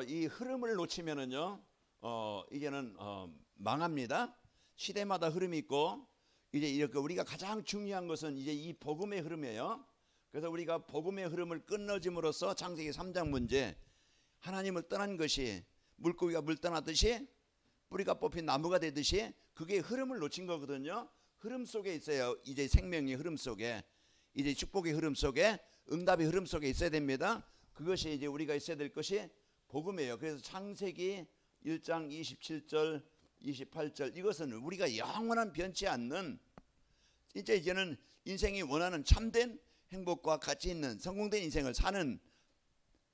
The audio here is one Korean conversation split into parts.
이 흐름을 놓치면은요, 이제는 망합니다. 시대마다 흐름이 있고, 이제 이렇게 우리가 가장 중요한 것은 이제 이 복음의 흐름이에요. 그래서 우리가 복음의 흐름을 끊어짐으로써 창세기 3장 문제, 하나님을 떠난 것이 물고기가 물 떠나듯이 뿌리가 뽑힌 나무가 되듯이 그게 흐름을 놓친 거거든요. 흐름 속에 있어요. 이제 생명의 흐름 속에, 이제 축복의 흐름 속에, 응답의 흐름 속에 있어야 됩니다. 그것이 이제 우리가 있어야 될 것이 복음이에요. 그래서 창세기 1장 27절 28절 이것은 우리가 영원한 변치 않는, 진짜 이제는 인생이 원하는 참된 행복과 가치 있는 성공된 인생을 사는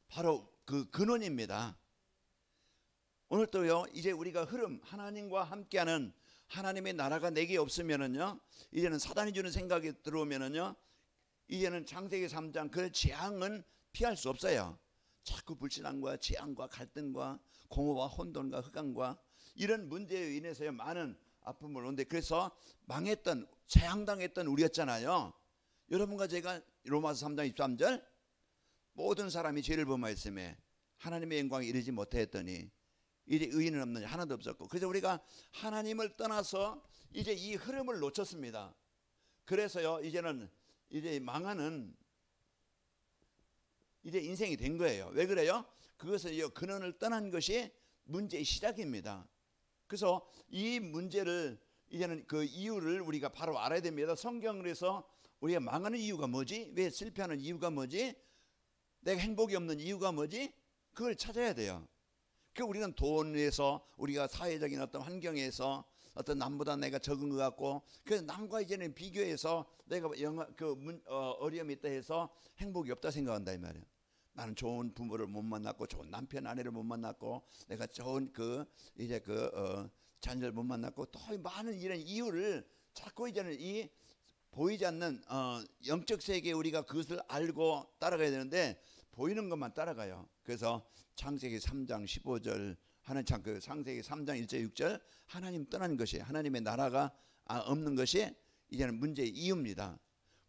바로 그 근원입니다. 오늘도요, 이제 우리가 흐름, 하나님과 함께하는 하나님의 나라가 내게 없으면은요, 이제는 사단이 주는 생각이 들어오면은요, 이제는 창세기 3장 그 재앙은 피할 수 없어요. 자꾸 불신앙과 재앙과 갈등과 공허와 혼돈과 흑암과 이런 문제에 인해서 많은 아픔을 오는데, 그래서 망했던, 재앙당했던 우리였잖아요. 여러분과 제가 로마서 3장 23절 모든 사람이 죄를 범하였음에 하나님의 영광에 이르지 못하였더니 이제 의인은 없느냐, 하나도 없었고. 그래서 우리가 하나님을 떠나서 이제 이 흐름을 놓쳤습니다. 그래서요, 이제는 이제 망하는 이제 인생이 된 거예요. 왜 그래요? 그것을 근원을 떠난 것이 문제의 시작입니다. 그래서 이 문제를, 이제는 그 이유를 우리가 바로 알아야 됩니다. 성경을 해서 우리가 망하는 이유가 뭐지? 왜 실패하는 이유가 뭐지? 내가 행복이 없는 이유가 뭐지? 그걸 찾아야 돼요. 그 우리는 돈에서, 우리가 사회적인 어떤 환경에서 어떤 남보다 내가 적은 것 같고, 그래서 남과 이제는 비교해서 내가 어려움이 있다 해서 행복이 없다 생각한다 이 말이에요. 나는 좋은 부모를 못 만났고, 좋은 남편 아내를 못 만났고, 내가 좋은 자녀를 못 만났고, 또 많은 이런 이유를 자꾸 이제는 이 보이지 않는 영적 세계에 우리가 그것을 알고 따라가야 되는데 보이는 것만 따라가요. 그래서 창세기 3장 15절 창세기 3장 1절 6절 하나님 떠난 것이, 하나님의 나라가 없는 것이 이제는 문제의 이유입니다.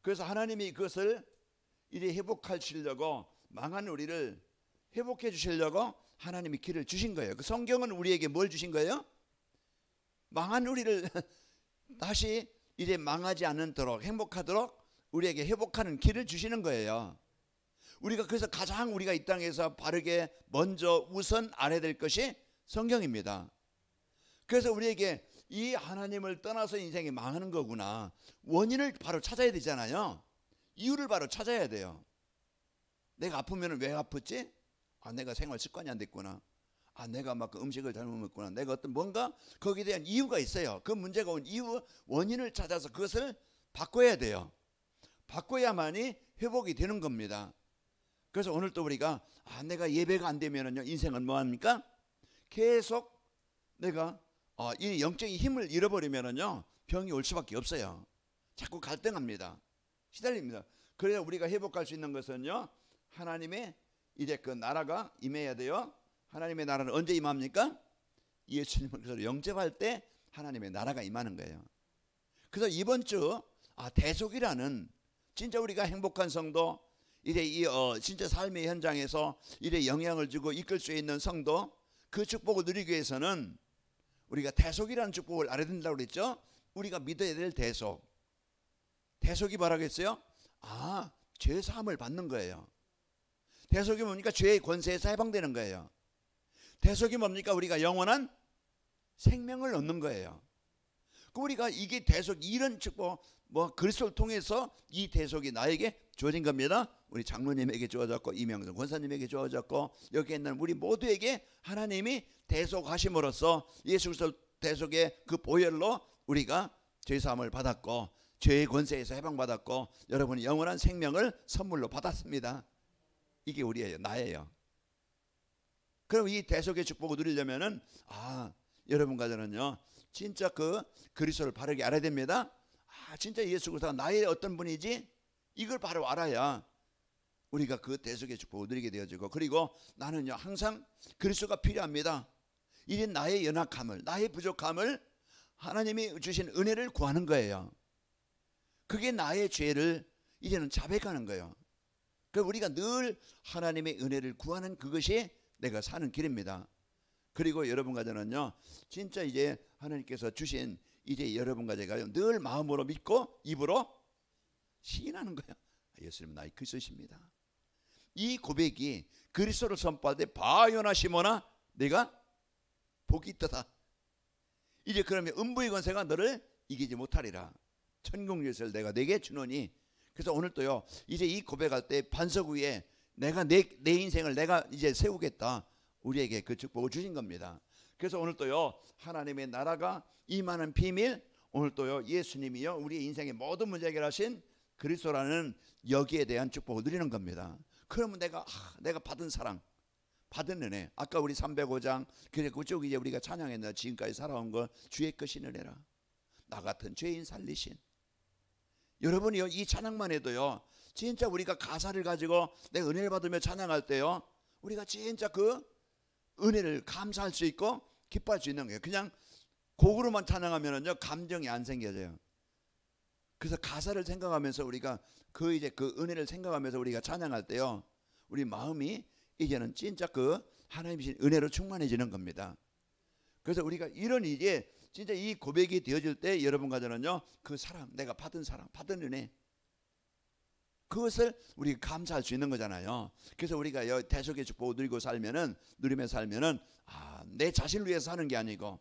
그래서 하나님이 그것을 이제 회복하시려고, 망한 우리를 회복해 주시려고 하나님이 길을 주신 거예요. 그 성경은 우리에게 뭘 주신 거예요? 망한 우리를 다시 이제 망하지 않도록, 행복하도록 우리에게 회복하는 길을 주시는 거예요. 우리가 그래서 가장 우리가 이 땅에서 바르게 먼저 우선 알아야 될 것이 성경입니다. 그래서 우리에게 이 하나님을 떠나서 인생이 망하는 거구나, 원인을 바로 찾아야 되잖아요. 이유를 바로 찾아야 돼요. 내가 아프면 왜 아팠지? 내가 생활 습관이 안 됐구나. 내가 막 그 음식을 잘못 먹구나. 내가 어떤 뭔가 거기에 대한 이유가 있어요. 그 문제가 온 이유, 원인을 찾아서 그것을 바꿔야 돼요. 바꿔야만이 회복이 되는 겁니다. 그래서 오늘 또 우리가 내가 예배가 안 되면은요, 인생은 뭐합니까? 계속 내가 이 영적인 힘을 잃어버리면은요, 병이 올 수밖에 없어요. 자꾸 갈등합니다. 시달립니다. 그래야 우리가 회복할 수 있는 것은요, 하나님의 이제 그 나라가 임해야 돼요. 하나님의 나라는 언제 임합니까? 예수님을 영접할 때 하나님의 나라가 임하는 거예요. 그래서 이번 주 대속이라는, 진짜 우리가 행복한 성도, 이제 진짜 삶의 현장에서 이제 영향을 주고 이끌 수 있는 성도, 그 축복을 누리기 위해서는 우리가 대속이라는 축복을 알아야 된다고 그랬죠. 우리가 믿어야 될 대속. 대속이 뭐라겠어요? 죄 사함을 받는 거예요. 대속이 뭡니까? 죄의 권세에서 해방되는 거예요. 대속이 뭡니까? 우리가 영원한 생명을 얻는 거예요. 우리가 이게 대속, 이런 축복, 그리스도를 통해서 이 대속이 나에게 주어진 겁니다. 우리 장로님에게 주어졌고, 이명선 권사님에게 주어졌고, 여기 있는 우리 모두에게 하나님이 대속하심으로써 예수 그리스도 대속의 그 보혈로 우리가 죄사함을 받았고, 죄의 권세에서 해방받았고, 여러분이 영원한 생명을 선물로 받았습니다. 이게 우리예요. 나예요. 그럼 이 대속의 축복을 누리려면은 여러분과 저는요, 진짜 그 그리스도를 바르게 알아야 됩니다. 진짜 예수 그리스도가 나의 어떤 분이지? 이걸 바로 알아야 우리가 그 대속의 축복을 누리게 되어지고, 그리고 나는요, 항상 그리스도가 필요합니다. 이제 나의 연약함을, 나의 부족함을 하나님이 주신 은혜를 구하는 거예요. 그게 나의 죄를 이제는 자백하는 거예요. 그러니까 우리가 늘 하나님의 은혜를 구하는 그것이 내가 사는 길입니다. 그리고 여러분과 저는요, 진짜 이제 하나님께서 주신 이제 여러분과 제가 늘 마음으로 믿고 입으로 시인하는 거예요. 예수님 나의 그리스도십니다. 이 고백이 그리스도를 선포할 때 바요나 시모나 내가 복이 있도다. 이제 그러면 음부의 권세가 너를 이기지 못하리라. 천국 열쇠를 내가 내게 주노니. 그래서 오늘 또요, 이제 이 고백할 때 반석 위에 내가 내 인생을 내가 이제 세우겠다. 우리에게 그 축복을 주신 겁니다. 그래서 오늘 또요, 하나님의 나라가 임하는 비밀, 오늘 또요, 예수님이요 우리의 인생의 모든 문제 해결하신 그리스도라는 여기에 대한 축복을 누리는 겁니다. 그러면 내가 받은 사랑, 받은 은혜, 아까 우리 305장 그리고 그쪽 이제 우리가 찬양했나 지금까지 살아온 거 주의 것인 은혜라. 나 같은 죄인 살리신. 여러분이요, 이 찬양만 해도요, 진짜 우리가 가사를 가지고 내가 은혜를 받으며 찬양할 때요, 우리가 진짜 그 은혜를 감사할 수 있고 기뻐할 수 있는 거예요. 그냥 곡으로만 찬양하면은요, 감정이 안 생겨져요. 그래서 가사를 생각하면서 우리가 그 이제 그 은혜를 생각하면서 우리가 찬양할 때요, 우리 마음이 이제는 진짜 그 하나님이신 은혜로 충만해지는 겁니다. 그래서 우리가 이런 이제 진짜 이 고백이 되어질 때 여러분과 저는요, 그 사랑, 내가 받은 사랑, 받은 은혜, 그것을 우리가 감사할 수 있는 거잖아요. 그래서 우리가 대속의 축복을 누리며 살면은 내 자신을 위해서 사는 게 아니고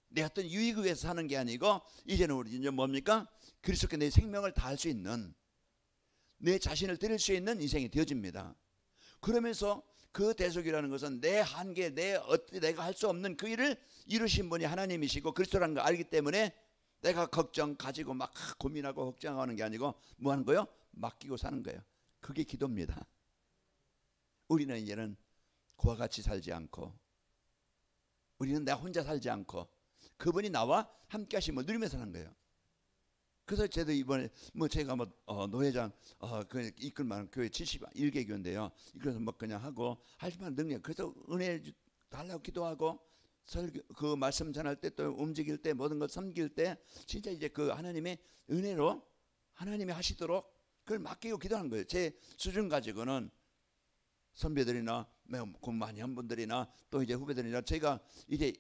내 어떤 유익을 위해서 사는 게 아니고 이제는 우리 이제 뭡니까? 그리스도께 내 생명을 다할 수 있는, 내 자신을 드릴 수 있는 인생이 되어집니다. 그러면서 그 대속이라는 것은 내 한계, 내가 할 수 없는 그 일을 이루신 분이 하나님이시고 그리스도라는 걸 알기 때문에 내가 걱정 가지고 막 고민하고 걱정하는 게 아니고 뭐 하는 거요? 맡기고 사는 거예요. 그게 기도입니다. 우리는 이제는 그와 같이 살지 않고, 우리는 나 혼자 살지 않고 그분이 나와 함께 하심을 누리면서 사는 거예요. 그래서 저도 이번에 제가 노회장 그 이끌 만한 교회 71개 교회인데요. 그래서 그냥 하고 할 만한 능력, 그래서 은혜 달라고 기도하고 그 말씀 전할 때 또 움직일 때 모든 것 섬길 때 진짜 이제 그 하나님의 은혜로 하나님이 하시도록 그걸 맡기고 기도하는 거예요. 제 수준 가지고는 선배들이나 많이 한 분들이나 또 이제 후배들이나 제가 이제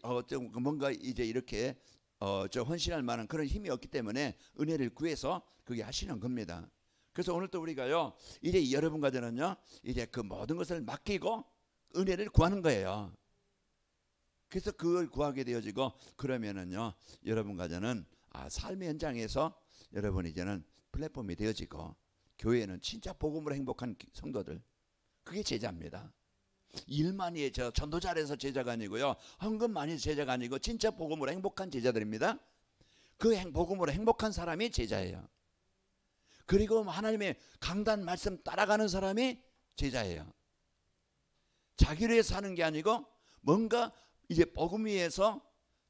뭔가 이제 이렇게 헌신할 만한 그런 힘이 없기 때문에 은혜를 구해서 그게 하시는 겁니다. 그래서 오늘 또 우리가요, 이제 여러분과 저는요, 이제 그 모든 것을 맡기고 은혜를 구하는 거예요. 그래서 그걸 구하게 되어지고 그러면은요, 여러분과 저는 삶의 현장에서 여러분 이제는 플랫폼이 되어지고 교회는 진짜 복음으로 행복한 성도들, 그게 제자입니다. 일만이 전도 잘해서 제자가 아니고요, 헌금 많이 해서 제자가 아니고 진짜 복음으로 행복한 제자들입니다. 그 복음으로 행복한 사람이 제자예요. 그리고 하나님의 강단 말씀 따라가는 사람이 제자예요. 자기를 위해서 사는 게 아니고 뭔가 이제 복음 위에서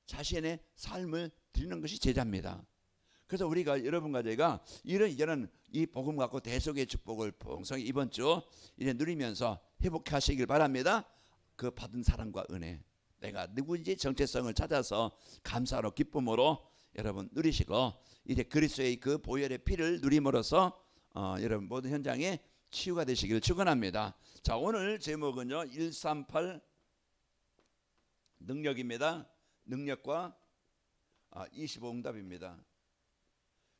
자신의 삶을 드리는 것이 제자입니다. 그래서 우리가 여러분과 제가 이제는 이 복음 갖고 대속의 축복을 풍성히 이번 주 이제 누리면서 회복하시길 바랍니다. 그 받은 사랑과 은혜, 내가 누구인지 정체성을 찾아서 감사로 기쁨으로 여러분 누리시고 이제 그리스도의 그 보혈의 피를 누림으로써 여러분 모든 현장에 치유가 되시기를 축원합니다. 자, 오늘 제목은요 138 능력입니다. 능력과 25 응답입니다.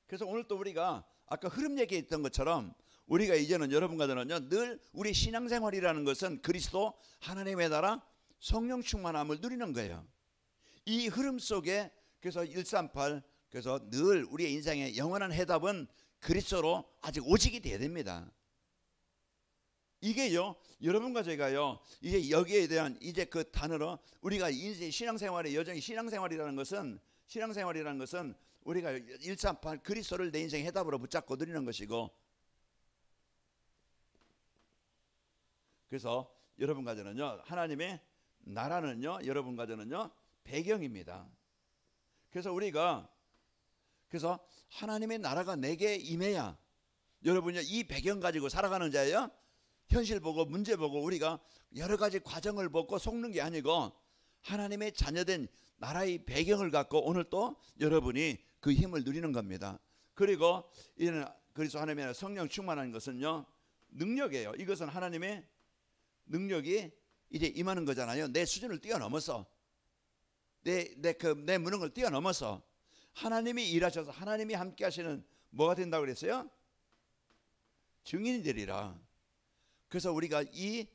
그래서 오늘 또 우리가 아까 흐름 얘기했던 것처럼 우리가 이제는 여러분과 저는요, 늘 우리 신앙생활이라는 것은 그리스도 하나님의 나라 성령 충만함을 누리는 거예요. 이 흐름 속에 그래서 138 그래서 늘 우리의 인생의 영원한 해답은 그리스도로 아직 오직이 돼야 됩니다. 이게요, 여러분과 제가요, 이제 여기에 대한 이제 그 단어로 우리가 인생 신앙생활의 여정이 신앙생활이라는 것은 우리가 138 그리스도를 내 인생의 해답으로 붙잡고 누리는 것이고, 그래서 여러분과 저는요, 하나님의 나라는요, 여러분과 저는요 배경입니다. 그래서 우리가 그래서 하나님의 나라가 내게 임해야 여러분이 이 배경 가지고 살아가는 자예요. 현실 보고 문제 보고 우리가 여러 가지 과정을 보고 속는 게 아니고 하나님의 자녀된 나라의 배경을 갖고 오늘 또 여러분이 그 힘을 누리는 겁니다. 그리고 이는 그리스도 하나님의 성령 충만한 것은요 능력이에요. 이것은 하나님의 능력이 이제 임하는 거잖아요. 내 수준을 뛰어넘어서 내 무능을 뛰어넘어서 하나님이 일하셔서 하나님이 함께 하시는 뭐가 된다고 그랬어요? 증인이 되리라. 그래서 우리가 이제는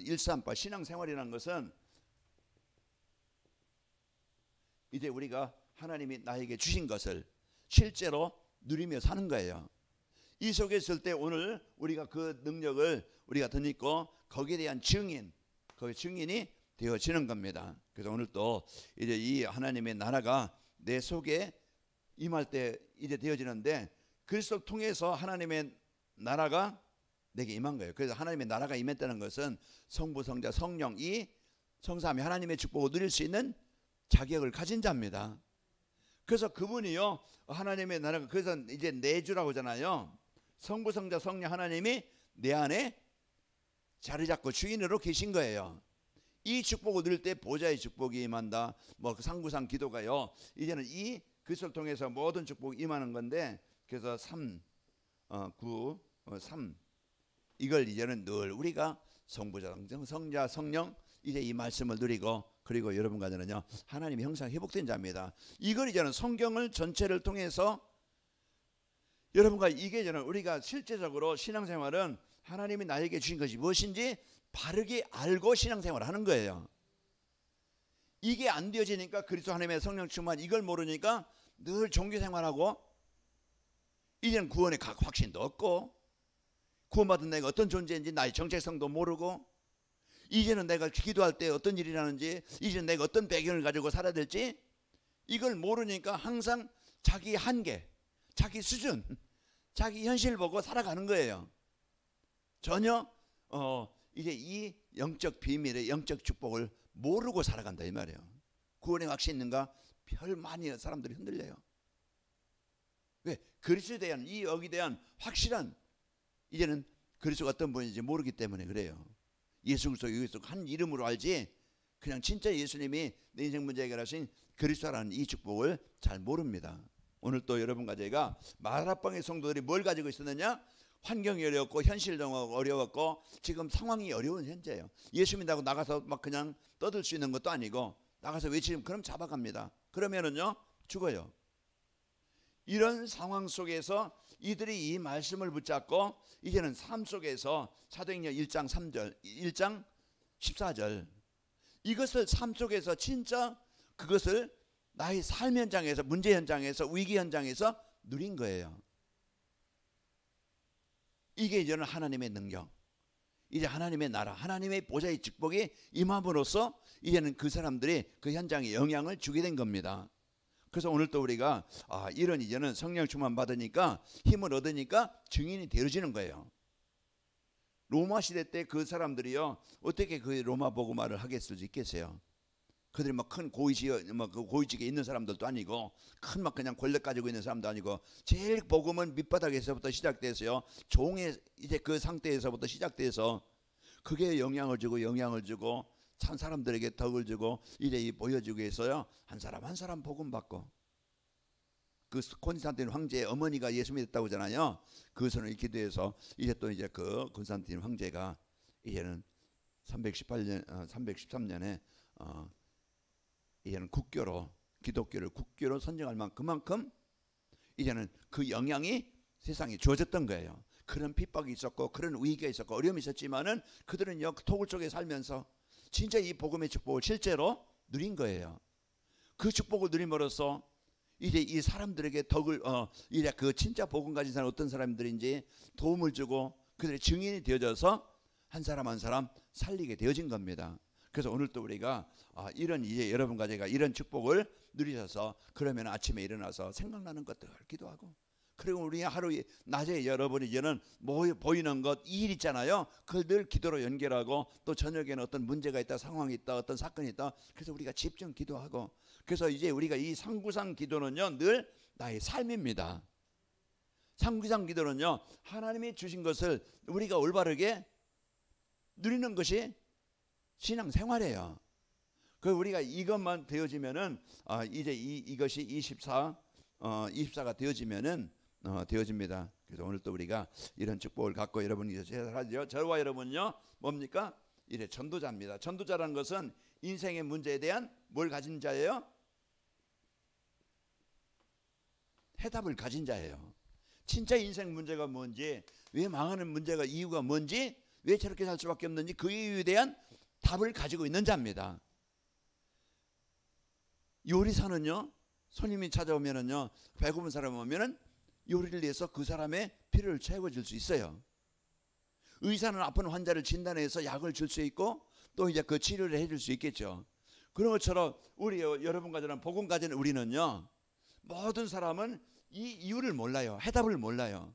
138 신앙생활이라는 것은 이제 우리가 하나님이 나에게 주신 것을 실제로 누리며 사는 거예요. 이 속에 있을 때 오늘 우리가 그 능력을 우리가 덧입고 거기에 대한 거기 증인이 되어지는 겁니다. 그래서 오늘 또 이제 이 하나님의 나라가 내 속에 임할 때 이제 되어지는데 그리스도 통해서 하나님의 나라가 내게 임한 거예요. 그래서 하나님의 나라가 임했다는 것은 성부, 성자, 성령 이 성삼위 하나님의 축복을 누릴 수 있는 자격을 가진 자입니다. 그래서 그분이요 하나님의 나라가 그래서 이제 내주라고 하잖아요. 성부, 성자, 성령 하나님이 내 안에 자리 잡고 주인으로 계신 거예요. 이 축복을 누릴 때 보좌의 축복이 임한다. 뭐 상구상 기도가요. 이제는 이 그리스도를 통해서 모든 축복이 임하는 건데 그래서 3 이걸 이제는 늘 우리가 성부자, 성자, 성령 이제 이 말씀을 누리고 그리고 여러분 가정은요 하나님의 형상 회복된 자입니다. 이걸 이제는 성경을 전체를 통해서 여러분과 이게 저는 우리가 실제적으로 신앙생활은 하나님이 나에게 주신 것이 무엇인지 바르게 알고 신앙생활을 하는 거예요. 이게 안 되어지니까 그리스도 하나님의 성령 충만 이걸 모르니까 늘 종교생활하고 이제는 구원의 확신도 없고 구원받은 내가 어떤 존재인지 나의 정체성도 모르고 이제는 내가 기도할 때 어떤 일이 나는지 이제는 내가 어떤 배경을 가지고 살아야 될지 이걸 모르니까 항상 자기 한계, 자기 수준, 자기 현실 보고 살아가는 거예요. 전혀 이제 이 영적 비밀의 영적 축복을 모르고 살아간다 이 말이에요. 구원의 확신이 있는가? 별 많이 사람들이 흔들려요. 왜? 그리스도에 대한 이 여기에 대한 확실한 이제는 그리스도가 어떤 분인지 모르기 때문에 그래요. 예수 그리스도 한 이름으로 알지 그냥 진짜 예수님이 내 인생 문제 해결하신 그리스도라는 이 축복을 잘 모릅니다. 오늘 또 여러분과 제가 마라방의 성도들이 뭘 가지고 있었느냐? 환경이 어려웠고 현실도 어려웠고 지금 상황이 어려운 현재예요. 예수 믿다고 나가서 막 그냥 떠들 수 있는 것도 아니고 나가서 외치면 그럼 잡아갑니다. 그러면은요 죽어요. 이런 상황 속에서 이들이 이 말씀을 붙잡고 이제는 삶 속에서 사도행전 1장 3절 1장 14절 이것을 삶 속에서 진짜 그것을 나의 삶 현장에서 문제 현장에서 위기 현장에서 누린 거예요. 이게 이제는 하나님의 능력 이제 하나님의 나라 하나님의 보좌의 축복이 임함으로써 이제는 그 사람들이 그 현장에 영향을 주게 된 겁니다. 그래서 오늘 또 우리가 이런 이제는 성령 충만 받으니까 힘을 얻으니까 증인이 되어지는 거예요. 로마 시대 때 그 사람들이요 어떻게 그 로마 복음화를 하겠을 수 있겠어요? 그들이 막 큰 고위직에 있는 사람들도 아니고 큰 막 그냥 권력 가지고 있는 사람도 아니고 제일 복음은 밑바닥에서부터 시작돼서요 종의 이제 그 상태에서부터 시작돼서 그게 영향을 주고 참 사람들에게 덕을 주고 이제 보여주기 위해서요 한 사람 한 사람 복음 받고 그 콘스탄틴 황제의 어머니가 예수 믿었다고 하잖아요. 그것을 기도해서 이제 또 이제 그 콘스탄틴 황제가 이제는 313년에 이제는 기독교를 국교로 선정할 그만큼 이제는 그 영향이 세상에 주어졌던 거예요. 그런 핍박이 있었고 그런 위기가 있었고 어려움이 있었지만은 그들은 토굴 속에 살면서 진짜 이 복음의 축복을 실제로 누린 거예요. 그 축복을 누림으로써 이제 이 사람들에게 덕을 이제 그 진짜 복음 가진 사람 어떤 사람들인지 도움을 주고 그들의 증인이 되어져서 한 사람 한 사람 살리게 되어진 겁니다. 그래서 오늘 또 우리가 이런 이제 여러분과 제가 이런 축복을 누리셔서 그러면 아침에 일어나서 생각나는 것들 기도하고 그리고 우리 하루 낮에 여러분이 이제는 보이는 것 일 있잖아요. 그걸 늘 기도로 연결하고 또 저녁에는 어떤 문제가 있다 상황이 있다 어떤 사건이 있다 그래서 우리가 집중 기도하고 그래서 이제 우리가 이 상구상 기도는요 늘 나의 삶입니다. 상구상 기도는요 하나님이 주신 것을 우리가 올바르게 누리는 것이 신앙생활이에요. 그 우리가 이것만 되어지면은 이제 이것이 24가 되어지면은 되어집니다. 그래서 오늘 또 우리가 이런 축복을 갖고 여러분이 하죠. 저와 여러분요 뭡니까? 이래 전도자입니다. 전도자라는 것은 인생의 문제에 대한 뭘 가진 자예요? 해답을 가진 자예요. 진짜 인생 문제가 뭔지, 왜 망하는 문제가 이유가 뭔지, 왜 저렇게 살 수밖에 없는지 그 이유에 대한 답을 가지고 있는 자입니다. 요리사는요, 손님이 찾아오면은요, 배고픈 사람 오면은 요리를 해서 그 사람의 필요를 채워줄 수 있어요. 의사는 아픈 환자를 진단해서 약을 줄 수 있고 또 이제 그 치료를 해줄 수 있겠죠. 그런 것처럼 우리 여러분과 저는 복음 가진 우리는요, 모든 사람은 이 이유를 몰라요. 해답을 몰라요.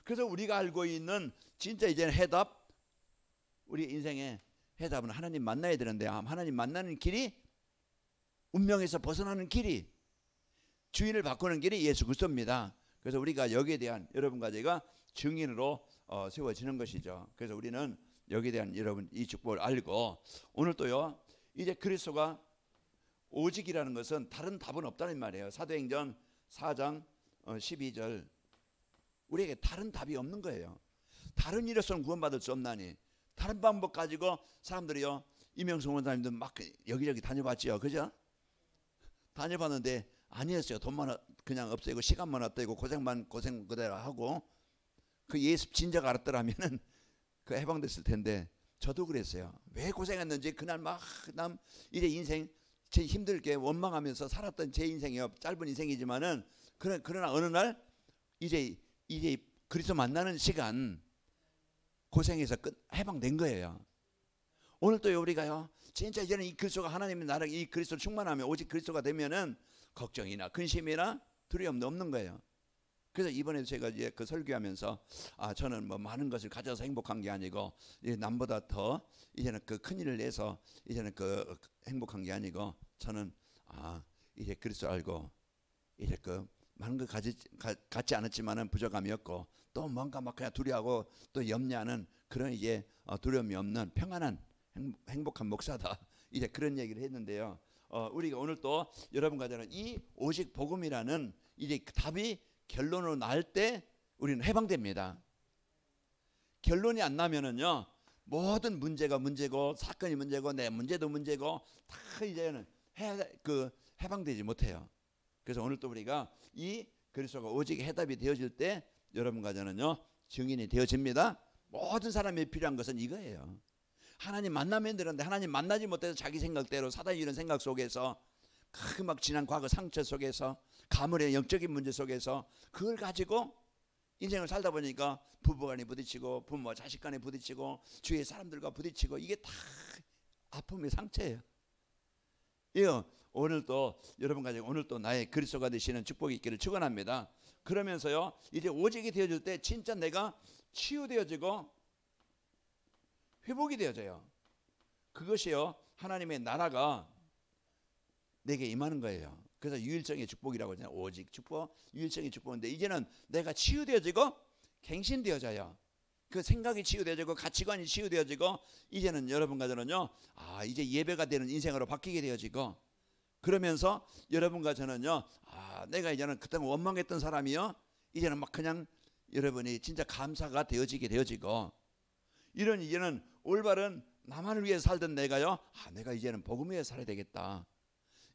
그래서 우리가 알고 있는 진짜 이제는 해답, 우리 인생의 해답은 하나님 만나야 되는데, 하나님 만나는 길이, 운명에서 벗어나는 길이, 주인을 바꾸는 길이 예수 그리스도입니다. 그래서 우리가 여기에 대한 여러분과 제가 증인으로 세워지는 것이죠. 그래서 우리는 여기에 대한 여러분 이 축복을 알고, 오늘 또요, 이제 그리스도가 오직이라는 것은 다른 답은 없다는 말이에요. 사도행전 4장 12절, 우리에게 다른 답이 없는 거예요. 다른 일로서는 구원받을 수 없나니. 다른 방법 가지고 사람들이요, 이명수 원사님도 막 여기저기 다녀봤죠, 그죠? 다녀봤는데 아니었어요. 돈만 그냥 없애고 시간만 없애고 고생 그대로 하고, 그 예수 진작 알았더라면은 그 해방됐을 텐데. 저도 그랬어요. 왜 고생했는지 그날 막 이제 인생 제 힘들게 원망하면서 살았던 제 인생이요, 짧은 인생이지만은 그러나 어느 날 이제 그리스도 만나는 시간, 고생해서 해방된 거예요. 오늘 또 우리가요, 진짜 이제는 이 그리스도가 하나님의 나라, 이 그리스도를 충만하면, 오직 그리스도가 되면은 걱정이나 근심이나 두려움도 없는 거예요. 그래서 이번에 제가 이제 그 설교하면서, 저는 뭐 많은 것을 가져서 행복한 게 아니고, 남보다 더 이제는 그 큰 일을 내서 이제는 그 행복한 게 아니고, 저는 이제 그리스도 알고 이제 그 많은 거 갖지 않았지만은 부족함이 없고, 또 뭔가 막 그냥 두려워하고 또 염려하는 그런 이제 두려움이 없는 평안한 행복한 목사다. 이제 그런 얘기를 했는데요. 우리가 오늘 또 여러분과 저는 이 오직 복음이라는 이제 답이 결론으로 날 때 우리는 해방됩니다. 결론이 안 나면은요, 모든 문제가 문제고 사건이 문제고 내 문제도 문제고 다 이제는 해방되지 못해요. 그래서 오늘 또 우리가 이 그리스도가 오직 해답이 되어질 때 여러분과 저는요, 증인이 되어집니다. 모든 사람이 필요한 것은 이거예요. 하나님 만나면 되는데 하나님 만나지 못해서 자기 생각대로 사단이 이런 생각 속에서, 그 막 지난 과거 상처 속에서, 가물의 영적인 문제 속에서 그걸 가지고 인생을 살다 보니까 부부간에 부딪히고 부모와 자식 간에 부딪히고 주위의 사람들과 부딪히고, 이게 다 아픔의 상처예요. 이거 오늘 또 여러분과 오늘 또 나의 그리스도가 되시는 축복이 있기를 축원합니다. 그러면서요, 이제 오직이 되어질 때 진짜 내가 치유되어지고 회복이 되어져요. 그것이요, 하나님의 나라가 내게 임하는 거예요. 그래서 유일성의 축복이라고 하잖아요. 오직 축복, 유일성의 축복인데, 이제는 내가 치유되어지고 갱신되어져요. 그 생각이 치유되어지고 가치관이 치유되어지고, 이제는 여러분과 저는요, 이제 예배가 되는 인생으로 바뀌게 되어지고, 그러면서 여러분과 저는요, 내가 이제는 그때 원망했던 사람이요, 이제는 막 그냥 여러분이 진짜 감사가 되어지게 되어지고, 이런 이제는 올바른 나만을 위해 살던 내가요, 내가 이제는 복음 위해 살아야 되겠다.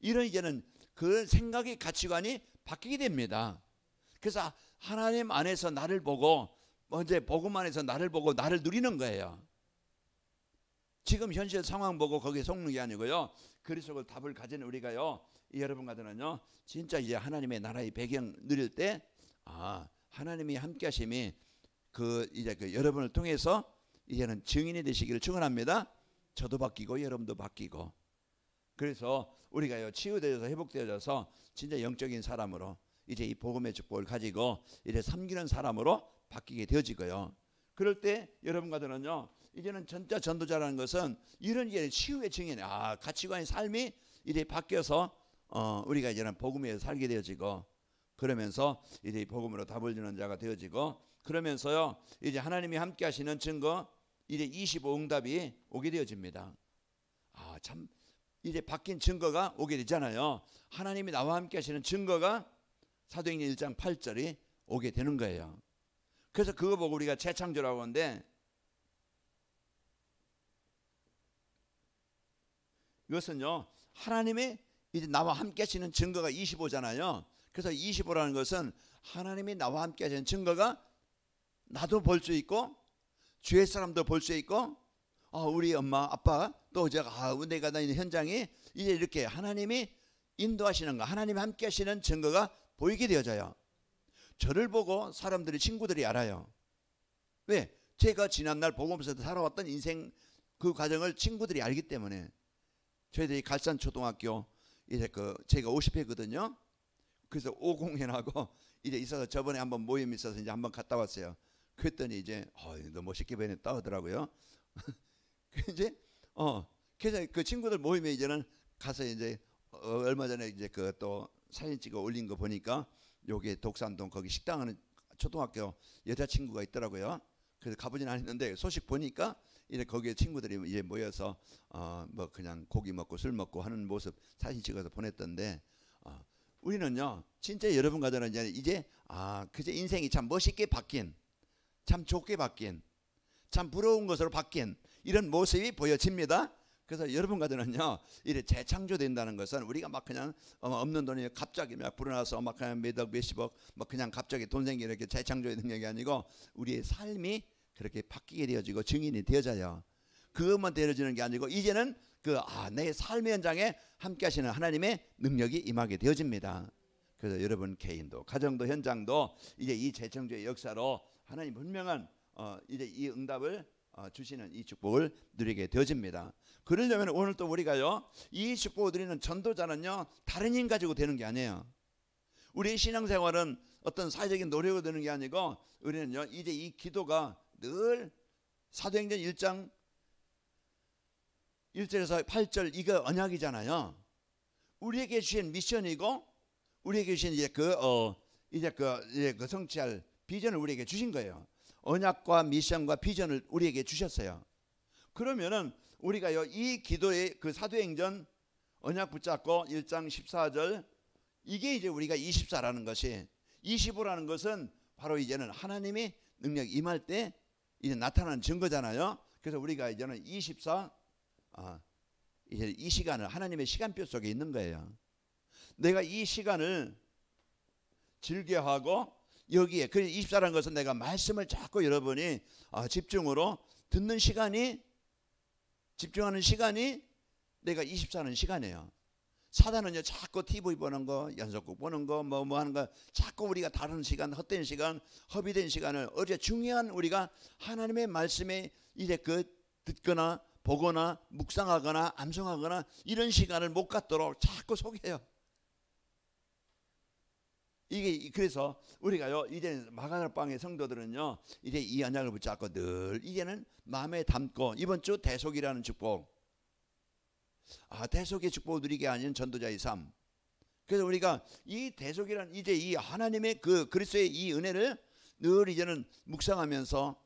이런 이제는 그 생각의 가치관이 바뀌게 됩니다. 그래서 하나님 안에서 나를 보고, 먼저 복음 안에서 나를 보고 나를 누리는 거예요. 지금 현실 상황 보고 거기에 속는 게 아니고요, 그리스도의 답을 가진 우리가요, 여러분과 저는요, 진짜 이제 하나님의 나라의 배경 누릴 때, 하나님이 함께하심이 이제 여러분을 통해서 이제는 증인이 되시기를 축원합니다. 저도 바뀌고 여러분도 바뀌고, 그래서 우리가요, 치유되어서 회복되어져서 진짜 영적인 사람으로 이제 이 복음의 축복을 가지고 이제 섬기는 사람으로 바뀌게 되어지고요. 그럴 때 여러분과 저는요, 이제는 진짜 전도자라는 것은 이런 이제 치유의 증인, 가치관의 삶이 이제 바뀌어서 우리가 이제는 복음에 살게 되어지고, 그러면서 이제 이 복음으로 답을 주는 자가 되어지고, 그러면서요, 이제 하나님이 함께 하시는 증거, 이제 25응답이 오게 되어집니다. 참 이제 바뀐 증거가 오게 되잖아요. 하나님이 나와 함께 하시는 증거가 사도행전 1장 8절이 오게 되는 거예요. 그래서 그거 보고 우리가 재창조라고 하는데, 이것은요 하나님이 이제 나와 함께 하시는 증거가 25잖아요. 그래서 25라는 것은 하나님이 나와 함께 하시는 증거가 나도 볼 수 있고 주위 사람도 볼 수 있고 우리 엄마 아빠 또 제가 내가 다니는 현장이 이제 이렇게 하나님이 인도하시는 거, 하나님이 함께 하시는 증거가 보이게 되어져요. 저를 보고 사람들이, 친구들이 알아요. 왜? 제가 지난날 복음에서 살아왔던 인생 그 과정을 친구들이 알기 때문에. 저희들이 갈산초등학교 이제 제가 50회거든요. 그래서 50회하고 이제 있어서 저번에 한번 모임이 있어서 이제 한번 갔다 왔어요. 그랬더니 이제 너 멋있게 변했다 하더라고요. 이제 그래서 그 친구들 모임에 이제는 가서 이제 얼마 전에 이제 또 사진 찍어 올린 거 보니까 여기 독산동 거기 식당하는 초등학교 여자친구가 있더라고요. 그래서 가보진 않았는데 소식 보니까 이제 거기에 친구들이 이제 모여서 뭐 그냥 고기 먹고 술 먹고 하는 모습 사진 찍어서 보냈던데, 우리는요 진짜 여러분 가잖아요. 이제 그제 인생이 참 멋있게 바뀐, 참 좋게 바뀐, 참 부러운 것으로 바뀐 이런 모습이 보여집니다. 그래서 여러분 가정은요 이래 재창조된다는 것은 우리가 막 그냥 없는 돈이 갑자기 막 불어나서 막 그냥 몇억 몇십억 막 그냥 갑자기 돈 생기 이렇게 재창조의 능력이 아니고 우리의 삶이 그렇게 바뀌게 되어지고 증인이 되어져요. 그것만 되어지는 게 아니고 이제는 내 삶의 현장에 함께 하시는 하나님의 능력이 임하게 되어집니다. 그래서 여러분 개인도 가정도 현장도 이제 이 재창조의 역사로 하나님 분명한 이제 이 응답을 주시는 이 축복을 누리게 되어집니다. 그러려면 오늘 또 우리가요 이 축복을 누리는 전도자는요 다른 힘 가지고 되는 게 아니에요. 우리의 신앙생활은 어떤 사회적인 노력으로 되는 게 아니고 우리는요 이제 이 기도가 늘 사도행전 1장 1절에서 8절 이거 언약이잖아요. 우리에게 주신 미션이고 우리에게 주신 이제 그 성취할 비전을 우리에게 주신 거예요. 언약과 미션과 비전을 우리에게 주셨어요. 그러면은 우리가요 이 기도의 그 사도행전 언약 붙잡고 1장 14절 이게 이제 우리가 24라는 것이 25라는 것은 바로 이제는 하나님의 능력이 임할 때 이제 나타나는 증거잖아요. 그래서 우리가 이제는 24 이제 이 시간을 하나님의 시간표 속에 있는 거예요. 내가 이 시간을 즐겨하고 여기에 그 24라는 것은 내가 말씀을 자꾸 여러분이 집중으로 듣는 시간이 집중하는 시간이 내가 24는 시간이에요. 사단은요 자꾸 TV 보는 거, 연속극 보는 거, 뭐 하는 거 자꾸 우리가 다른 시간, 헛된 시간, 허비된 시간을 어제 중요한 우리가 하나님의 말씀에 이제 듣거나 보거나 묵상하거나 암송하거나 이런 시간을 못 갖도록 자꾸 속여요. 이게 그래서 우리가요 이제 마가다락방의 성도들은요 이제 이 언약을 붙잡고 늘 이제는 마음에 담고 이번 주 대속이라는 축복, 대속의 축복을 누리게 하는 전도자의 삶. 그래서 우리가 이 대속이라는 이제 이 하나님의 그 그리스도의 이 은혜를 늘 이제는 묵상하면서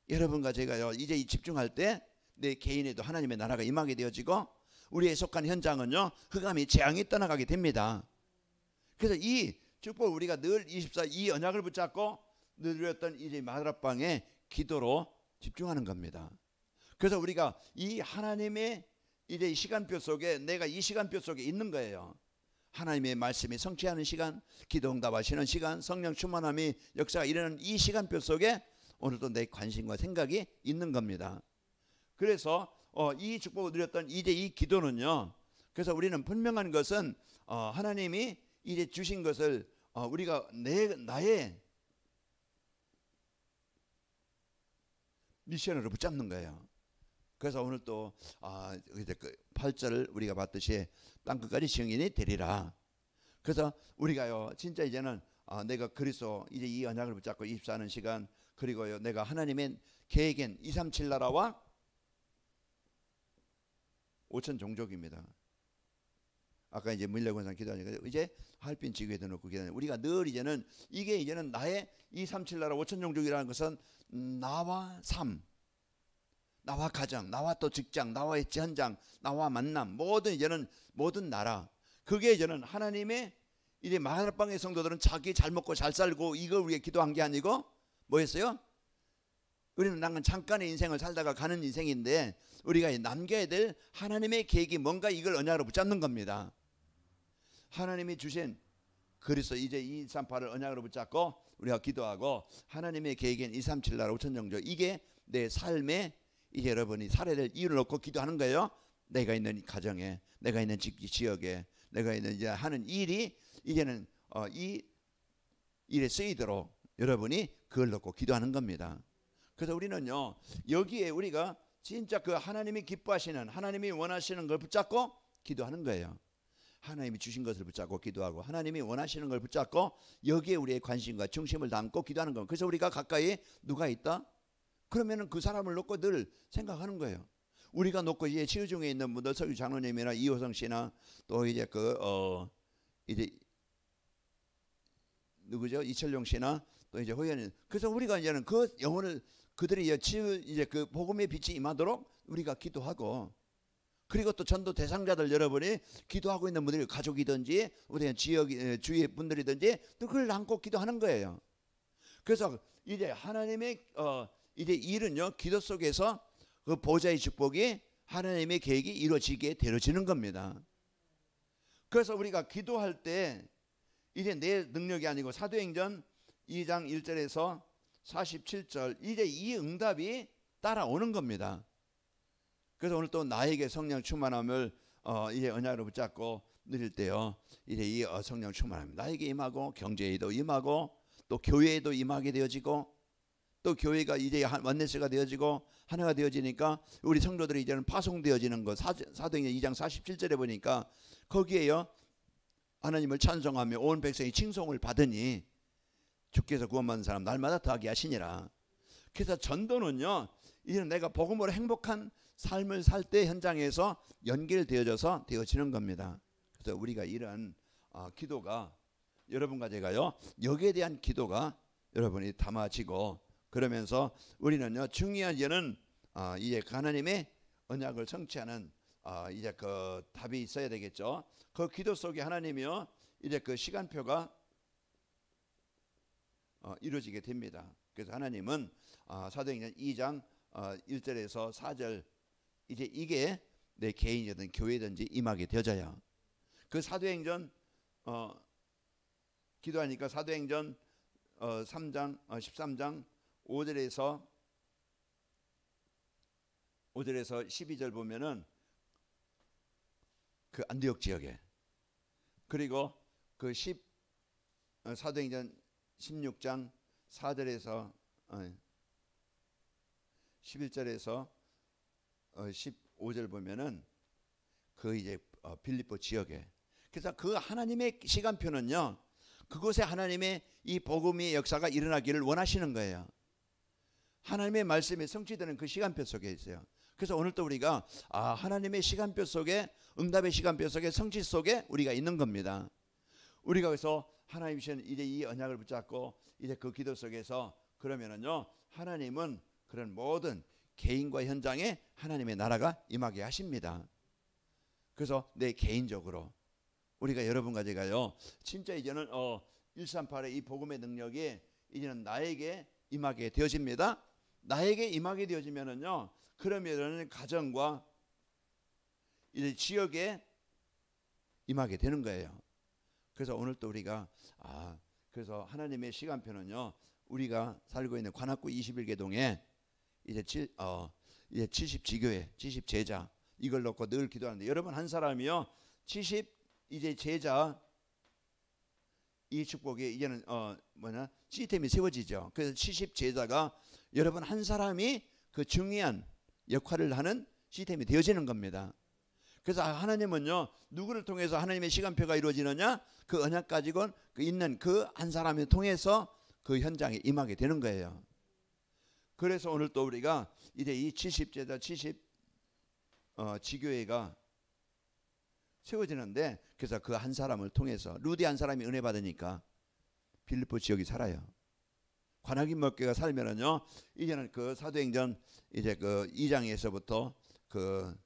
여러분과 제가요 이제 이 집중할 때 내 개인에도 하나님의 나라가 임하게 되어지고 우리의 속한 현장은요 흑암이 재앙이 떠나가게 됩니다. 그래서 이 축복 우리가 늘 24 이 언약을 붙잡고 누렸던 이제 마가다락방의 기도로 집중하는 겁니다. 그래서 우리가 이 하나님의 이제 시간표 속에 내가 이 시간표 속에 있는 거예요. 하나님의 말씀이 성취하는 시간, 기도 응답하시는 시간, 성령 충만함이 역사가 일어나는 이 시간표 속에 오늘도 내 관심과 생각이 있는 겁니다. 그래서 이 축복을 누렸던 이제 이 기도는요. 그래서 우리는 분명한 것은 하나님이 이제 주신 것을 우리가 나의 미션으로 붙잡는 거예요. 그래서 오늘 또 8절을 우리가 봤듯이 땅끝까지 증인이 되리라. 그래서 우리가요 진짜 이제는 내가 그리스도 이제 이 언약을 붙잡고 24하는 시간, 그리고요 내가 하나님의 계획엔 237 나라와 5천 종족입니다. 아까 이제 물려건상 기도하니까 이제 할빈 지구에 넣고 기도하니 우리가 늘 이제는 이게 이제는 나의 237 나라 5천 종족이라는 것은 나와 삶, 나와 가정, 나와 또 직장, 나와의 현장, 나와 만남, 이제는 모든 나라. 그게 이제는 하나님의 이제 마가다락방의 성도들은 자기 잘 먹고 잘 살고 이걸 위해 기도한 게 아니고 뭐였어요? 우리는 잠깐의 인생을 살다가 가는 인생인데 우리가 남겨야 될 하나님의 계획이 뭔가 이걸 언약으로 붙잡는 겁니다. 하나님이 주신 그리스도 이제 238을 언약으로 붙잡고 우리가 기도하고 하나님의 계획인 237 나라 5천 영조 이게 내 삶에 이제 여러분이 살아야 될 이유를 놓고 기도하는 거예요. 내가 있는 가정에, 내가 있는 지역에, 내가 있는 이제 하는 일이 이제는 이 일에 쓰이도록 여러분이 그걸 놓고 기도하는 겁니다. 그래서 우리는요 여기에 우리가 진짜 그 하나님이 기뻐하시는 하나님이 원하시는 걸 붙잡고 기도하는 거예요. 하나님이 주신 것을 붙잡고 기도하고 하나님이 원하시는 걸 붙잡고 여기에 우리의 관심과 중심을 담고 기도하는 겁니다. 그래서 우리가 가까이 누가 있다? 그러면은 그 사람을 놓고 늘 생각하는 거예요. 우리가 놓고 이제 치유 중에 있는 분들 서유 장로님이나 이호성 씨나 또 이제 이제 누구죠? 이철용 씨나 또 이제 호연이. 그래서 우리가 이제는 그 영혼을 그들이 이제 그 복음의 빛이 임하도록 우리가 기도하고 그리고 또 전도 대상자들 여러분이 기도하고 있는 분들이 가족이든지 우리 지역 주위 분들이든지 또 그걸 안고 기도하는 거예요. 그래서 이제 하나님의 이제 일은요 기도 속에서 그 보좌의 축복이 하나님의 계획이 이루어지게 되어지는 겁니다. 그래서 우리가 기도할 때 이제 내 능력이 아니고 사도행전 2장 1절에서 47절 이제 이 응답이 따라오는 겁니다. 그래서 오늘 또 나에게 성령 충만함을 이제 언약으로 붙잡고 누릴 때요 이제 이 성령 충만함 나에게 임하고 경제에도 임하고 또 교회에도 임하게 되어지고 또 교회가 이제 원네스가 되어지고 하나가 되어지니까 우리 성도들이 이제는 파송되어지는 것 사도행전 2장 47절에 보니까 거기에요 하나님을 찬송하며 온 백성이 칭송을 받으니 주께서 구원받은 사람 날마다 더하게 하시니라. 그래서 전도는요 이제는 내가 복음으로 행복한 삶을 살 때 현장에서 연결되어져서 되어지는 겁니다. 그래서 우리가 이런 기도가 여러분과 제가요 여기에 대한 기도가 여러분이 담아지고 그러면서 우리는요 중요한 이제는 이제 하나님의 언약을 성취하는 이제 그 답이 있어야 되겠죠. 그 기도 속에 하나님이요 이제 그 시간표가 이루어지게 됩니다. 그래서 하나님은 사도행전 2장 1절에서 4절 이제 이게 내 개인이든 교회든지 임하게 되어져요. 그 사도행전 기도하니까 사도행전 3장 13장 5절에서 12절 보면은 그 안디옥 지역에 그리고 그 사도행전 16장 4절에서 11절에서 15절 보면은 그 이제 빌립보 지역에 그래서 그 하나님의 시간표는요 그곳에 하나님의 이 복음의 역사가 일어나기를 원하시는 거예요. 하나님의 말씀이 성취되는 그 시간표 속에 있어요. 그래서 오늘 또 우리가 하나님의 시간표 속에 응답의 시간표 속에 성취 속에 우리가 있는 겁니다. 우리가 그래서 하나님 주신 이제 이 언약을 붙잡고 이제 그 기도 속에서 그러면은요 하나님은 그런 모든 개인과 현장에 하나님의 나라가 임하게 하십니다. 그래서 내 개인적으로 우리가 여러분과 제가요 진짜 이제는 138의 이 복음의 능력이 이제는 나에게 임하게 되어집니다. 나에게 임하게 되어지면은요 그러면은 가정과 이제 지역에 임하게 되는 거예요. 그래서 오늘 또 우리가 그래서 하나님의 시간표는요 우리가 살고 있는 관악구 21개동에 이제 70지교회 70제자 이걸 놓고 늘 기도하는데 여러분 한 사람이요 70 이제 제자 이 축복이 이제는 시스템이 세워지죠. 그래서 70제자가 여러분 한 사람이 그 중요한 역할을 하는 시스템이 되어지는 겁니다. 그래서 하나님은요 누구를 통해서 하나님의 시간표가 이루어지느냐 그 언약 가지고 있는 그 한 사람을 통해서 그 현장에 임하게 되는 거예요. 그래서 오늘 또 우리가 이제 이 70제자 70 지교회가 세워지는데 그래서 그 한 사람을 통해서 루디 한 사람이 은혜 받으니까 빌립보 지역이 살아요. 관악인 목교가 살면은요 이제는 그 사도행전 이제 그 2장에서부터 그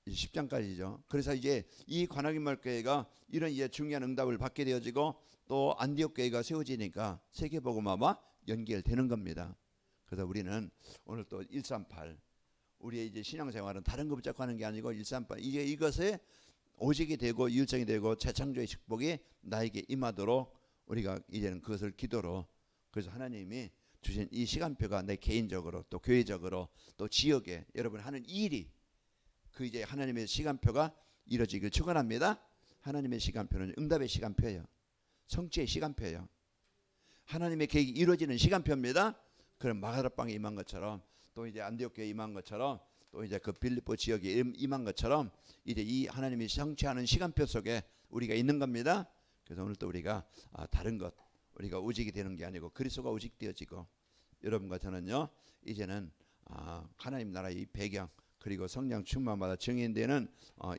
10장까지죠. 그래서 이제 이 관악인 목교회가 이런 이제 중요한 응답을 받게 되어지고 또 안디옥 교회가 세워지니까 세계복음화와 연결되는 겁니다. 그래서 우리는 오늘 또 138 우리의 이제 신앙생활은 다른 거 붙잡고 하는 게 아니고 138 이제 이것에 오직이 되고 율성이 되고 재창조의 축복이 나에게 임하도록 우리가 이제는 그것을 기도로 그래서 하나님이 주신 이 시간표가 내 개인적으로 또 교회적으로 또 지역에 여러분 하는 일이 그 이제 하나님의 시간표가 이루어지길 축원합니다. 하나님의 시간표는 응답의 시간표예요. 성취의 시간표예요. 하나님의 계획이 이루어지는 시간표입니다. 그럼 마가다락방에 임한 것처럼 또 이제 안디옥교에 임한 것처럼 또 이제 그 빌립보 지역에 임한 것처럼 이제 이 하나님이 성취하는 시간표 속에 우리가 있는 겁니다. 그래서 오늘 또 우리가 다른 것 우리가 오직이 되는 게 아니고 그리스도가 오직되어지고 여러분과 저는요 이제는 하나님 나라의 이 배경 그리고 성령 충만받아 증인되는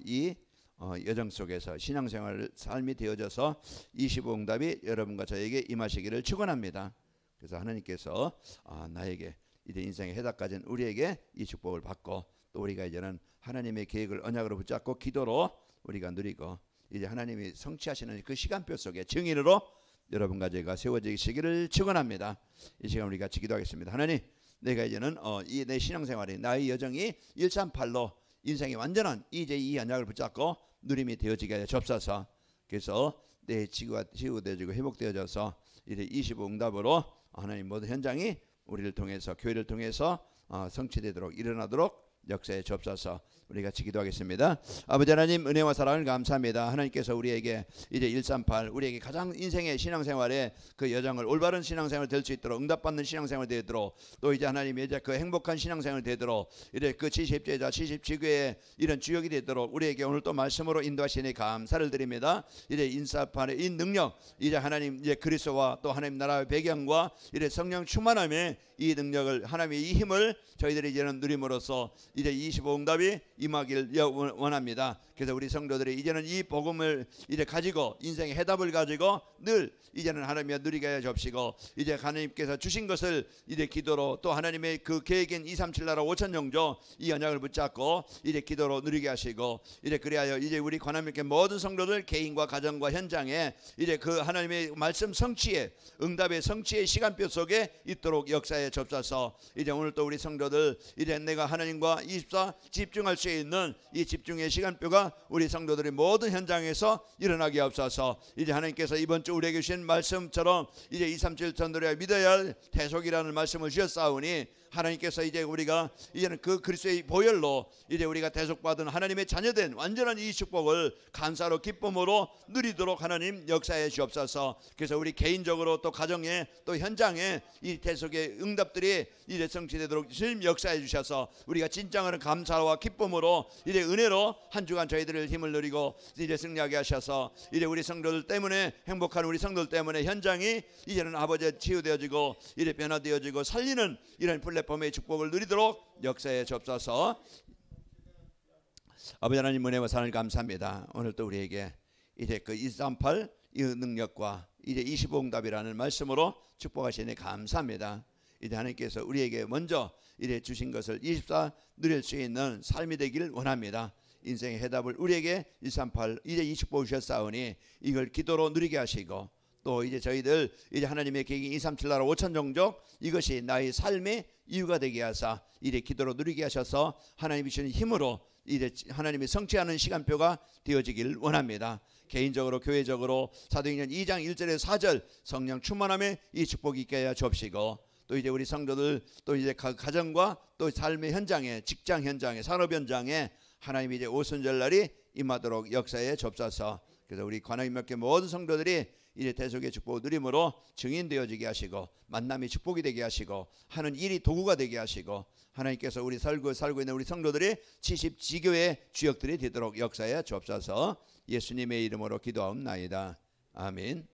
이 여정 속에서 신앙생활 삶이 되어져서 25응답이 여러분과 저에게 임하시기를 축원합니다. 그래서 하나님께서 나에게 이제 인생의 해답 가진 우리에게 이 축복을 받고 또 우리가 이제는 하나님의 계획을 언약으로 붙잡고 기도로 우리가 누리고 이제 하나님이 성취하시는 그 시간표 속에 증인으로 여러분과 제가 세워지시기를 축원합니다. 이 시간 우리 같이 기도하겠습니다. 하나님 내가 이제는 이 내 신앙생활이 나의 여정이 138로 인생의 완전한 이제 이 언약을 붙잡고 누림이 되어지게 하여 주옵소서. 그래서 내 지구가 치유되어지고 회복되어져서 이제 25응답으로 하나님 모든 현장이 우리를 통해서 교회를 통해서 성취되도록 일어나도록 역사에 주옵소서. 우리 같이 기도하겠습니다. 아버지 하나님 은혜와 사랑을 감사합니다. 하나님께서 우리에게 이제 138 우리에게 가장 인생의 신앙생활의 그 여정을 올바른 신앙생활 될 수 있도록 응답받는 신앙생활 되도록 또 이제 하나님이 이제 그 행복한 신앙생활 되도록 이제 그 70제자 70지교의 이런 주역이 되도록 우리에게 오늘 또 말씀으로 인도하시니 감사를 드립니다. 이제 138의 이 능력 이제 하나님 이제 그리스도와 또 하나님 나라의 배경과 이제 성령 충만함의 이 능력을 하나님의 이 힘을 저희들이 이제는 누림으로써 이제 25응답이 임하길 원합니다. 그래서 우리 성도들이 이제는 이 복음을 이제 가지고 인생의 해답을 가지고 늘 이제는 하나님의 누리게 하여 주옵시고 이제 하나님께서 주신 것을 이제 기도로 또 하나님의 그 계획인 237 나라 5천 영조 이 언약을 붙잡고 이제 기도로 누리게 하시고 이제 그리하여 이제 우리 관함교회 모든 성도들 개인과 가정과 현장에 이제 그 하나님의 말씀 성취의 응답의 성취의 시간표 속에 있도록 역사에 접사서 이제 오늘 또 우리 성도들 이제 내가 하나님과 24 집중할 수 있는 이 집중의 시간표가 우리 성도들의 모든 현장에서 일어나게 하옵소서. 이제 하나님께서 이번 주 우리에게 주신 말씀처럼 이제 237 전도를 믿어야 할 대속이라는 말씀을 주셨사오니 하나님께서 이제 우리가 이제는 그 그리스도의 보혈로 이제 우리가 대속받은 하나님의 자녀된 완전한 이 축복을 감사로 기쁨으로 누리도록 하나님 역사해 주옵소서. 그래서 우리 개인적으로 또 가정에 또 현장에 이 대속의 응답들이 이제 성취되도록 주님 역사해 주셔서 우리가 진정한 감사와 기쁨으로 이제 은혜로 한 주간 저희들을 힘을 누리고 이제 승리하게 하셔서 이제 우리 성도들 때문에 행복한 우리 성도들 때문에 현장이 이제는 아버지의 치유되어지고 이제 변화되어지고 살리는 이런 플랫폼의 축복을 누리도록 역사에 접사서 아버지 하나님 은혜와 사랑을 감사합니다. 오늘 또 우리에게 이제 그 238 이 능력과 이제 25응답이라는 말씀으로 축복하시니 감사합니다. 이제 하나님께서 우리에게 먼저 이래 주신 것을 24 누릴 수 있는 삶이 되기를 원합니다. 인생의 해답을 우리에게 138 이제 이 축복을 주셨사오니 이걸 기도로 누리게 하시고 또 이제 저희들 이제 하나님의 계획이 237 나라 5천 종족 이것이 나의 삶의 이유가 되게 하사 이제 기도로 누리게 하셔서 하나님이 주시는 힘으로 이제 하나님이 성취하는 시간표가 되어지길 원합니다. 개인적으로 교회적으로 사도행전 2장 1절에서 4절 성령 충만함에 이 축복이 있게 하여 주옵시고 또 이제 우리 성도들 또 이제 가정과 또 삶의 현장에 직장 현장에 산업 현장에 하나님이 이제 오순절날이 임하도록 역사에 접사서 그래서 우리 관악인명교회 모든 성도들이 이제 대속의 축복을 누림으로 증인되어지게 하시고 만남이 축복이 되게 하시고 하는 일이 도구가 되게 하시고 하나님께서 우리 살고 있는 우리 성도들이 70지교의 주역들이 되도록 역사에 주옵소서. 예수님의 이름으로 기도하옵나이다. 아멘.